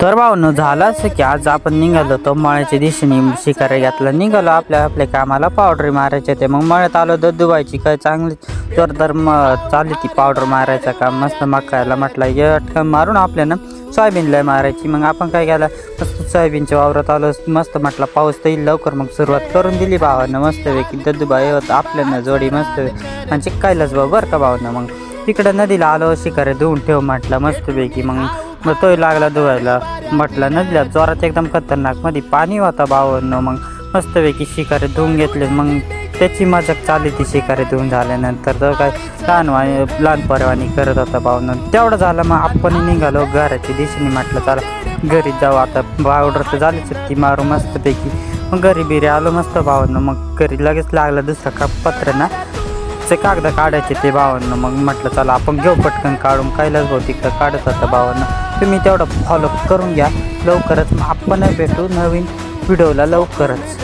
तर भावनो झालं असं की आज आपण निघालो तो मळ्याच्या दिशेने शिकारी घातला निघालो आपल्या कामाला पावडर मारायचे ते मग मळ्यात आलो दुधुबाईची काय चांगली जोरदार चालली ती पावडर मारायचं काम मस्त मकायला म्हटलं मारून आपल्यानं सोयाबीनला मारायची मग आपण काय केलं मस्त सोयाबीनच्या वावरात आलो मस्त म्हटलं पाऊस तर येईल लवकर मग सुरुवात करून दिली भावानं मस्तपैकी दुधुबाई होत आपल्यानं जोडी मस्त आणि चिक्कायलाच भाऊ बरं का भावानं मग तिकडं नदीला आलो शिकारे धुवून ठेव म्हटलं मस्तपैकी मग तोही लागला धुवायला म्हटलं नदीला जोरात एकदम खतरनाक मध्ये पाणी होता भावानं मग मस्तपैकी शिकारे धुवून घेतले मग त्याची मजाक चालली ती शिकारे धुवून झाल्यानंतर तर काय लहान परवानी करत होता भावनं तेवढं झालं मग आपण निघालो घराच्या दिशेने म्हटलं चला घरी जाऊ आता पावडर तर झालीच ती मारू मस्तपैकी मग घरी बिरी आलो मस्त भावानं मग घरी लगेच लागलं दुसरं पत्र ना ते कागद काढायचे ते भावांना मग म्हटलं चला आपण घेऊ पटकन काढून कैलास भाऊ तिकडं काढत होता भावांना तुम्ही तेवढं फॉलो करून घ्या लवकरच मग आपण भेटू नवीन व्हिडिओला लवकरच.